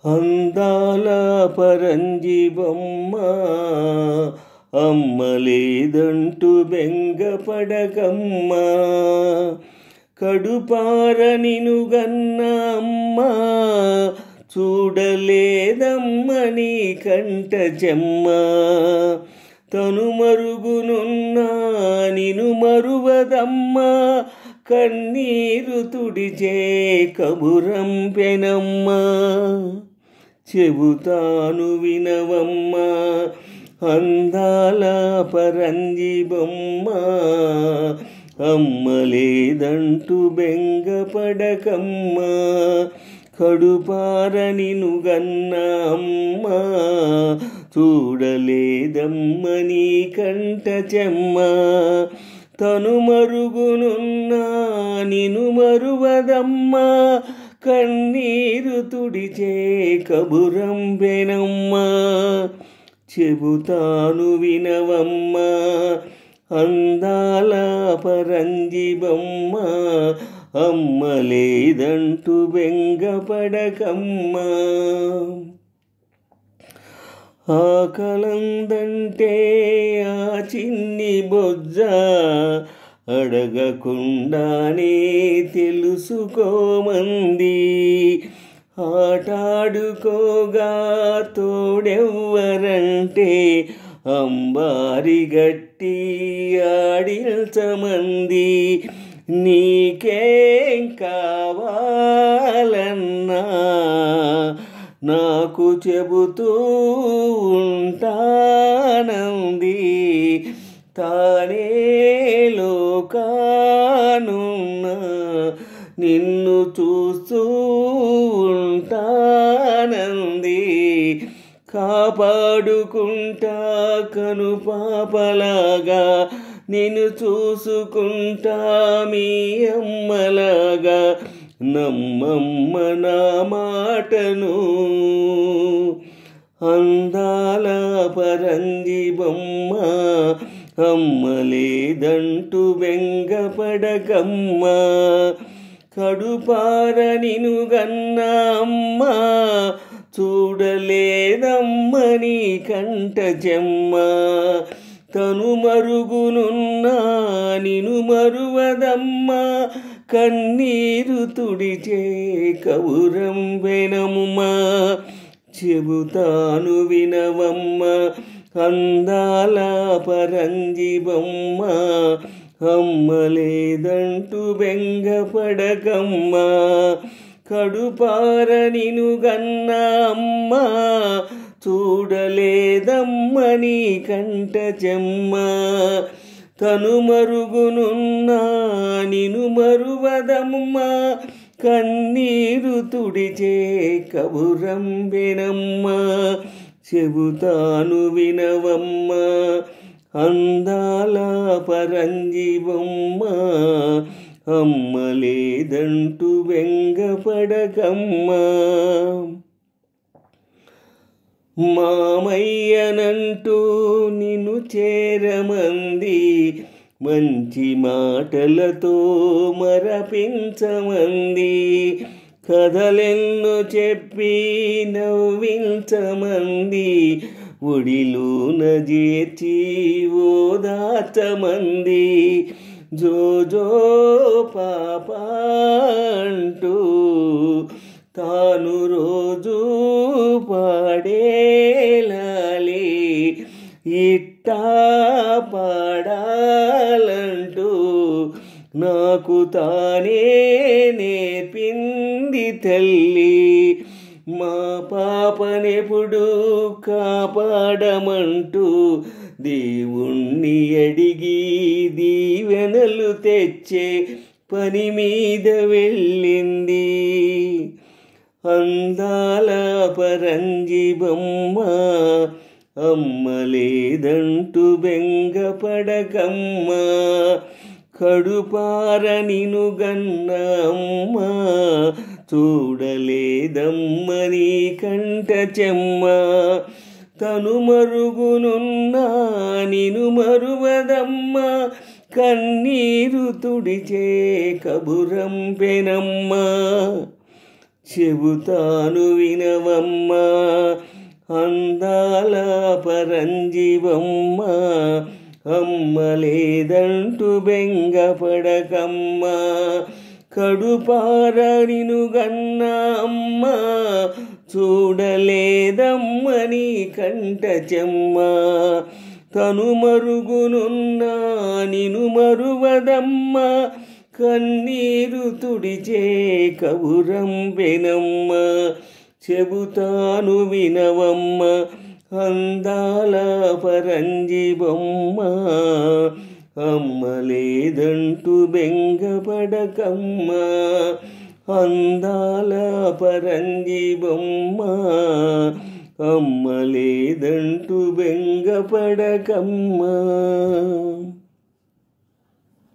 అందాల పరంజి బొమ్మ అమ్మ లేదంటూ బెంగపడకమ్మ, కడుపార నిను గన్న అమ్మ చూడలేదమ్మ నీ కంట చెమ్మ. తను మరుగునున్నా నిను మరువదమ్మ, కన్నీరు తుడిచే కబురంపెనమ్మ. చెబుతాను వినవమ్మ అందాల పరంజి బొమ్మ, అమ్మ లేదంటూ బెంగపడకమ్మ, కడుపార నిను గన్న అమ్మ చూడలేదమ్మ నీ కంట చెమ్మ. తను మరుగునున్నా నిను మరువదమ్మ, కన్నీరు తుడిచే కబురంపెనమ్మ. చెబుతాను వినవమ్మ అందాల పరంజి బొమ్మ, అమ్మ లేదంటూ బెంగపడకమ్మ. ఆకలందంటే ఆ చిన్ని బొజ్జ అడగకుండానే తెలుసుకోమంది, ఆటాడుకోగా తోడెవ్వరంటే అంబారి గట్టి ఆడిల్చమంది. నీకేం కావాలన్నా నాకు చెబుతూ ఉంటానంది, తానే లోకానున్నా నిన్ను చూస్తూ ఉంటానంది. కాపాడుకుంటా కనుపాపలాగా నిన్ను చూసుకుంటా మీ అమ్మలాగా, నమ్మమ్మ నా మాటను. అందాల పరంజి బొమ్మ, అమ్మ లేదంటూ బెంగపడకమ్మ, కడుపార నిను గన్న అమ్మ చూడలేదమ్మ నీ కంట చెమ్మ. తను మరుగునున్నా నిను మరువదమ్మ, కన్నీరు తుడిచే కబురంపెనమ్మ. చెబుతాను వినవమ్మ అందాల పరంజి బొమ్మ, అమ్మ లేదంటూ బెంగపడకమ్మ, కడుపార నిను గన్న అమ్మ చూడలేదమ్మ నీ కంట చెమ్మ. తను మరుగునున్నా నిను మరువదమ్మ, కన్నీరు తుడిచే కబురంపెనమ్మ. చెబుతాను వినవమ్మ అందాల పరంజి బొమ్మ, అమ్మ లేదంటూ బెంగపడకమ్మ. మామయ్యనంటూ నిన్ను చేరమంది, మంచి మాటలతో మరపించమంది, కథలెన్నో చెప్పి నవ్వించమంది, ఒడిలోన చేర్చి ఓదార్చమంది. జోజో పాప అంటూ తాను రోజు పాడేలాలి, ఇట్టా పాడాలంటూ నాకు తానే నేర్పింది తల్లి. మా పాపనెప్పుడు కాపాడమంటూ దేవుణ్ణి అడిగి దీవెనలు తెచ్చే పని మీద వెళ్ళింది. అందాల పరంజి బొమ్మ, అమ్మ లేదంటూ బెంగపడకమ్మ, కడుపార నిను గన్న అమ్మ చూడలేదమ్మ నీ కంట చెమ్మ. తను మరుగునున్నా నిను మరువదమ్మ, కన్నీరు తుడిచే కబురంపెనమ్మ. చెబుతాను వినవమ్మ అందాల పరంజివమ్మ, అమ్మ లేదంటూ బెంగపడకమ్మ, కడుపార నిను గన్న అమ్మ చూడలేదమ్మ నీ కంట చెమ్మ, తను మరుగునున్నా నిను మరువదమ్మ, కన్నీరు తుడిచే కబురంబెనమ్మ, చెబుతాను వినవమ్మ అందాల పరంజివమ్మ, అమ్మ లేదంటూ బెంగపడకమ్మ, అందాల పరంజివమ్మ, అమ్మ లేదంటూ బెంగపడకమ్మ.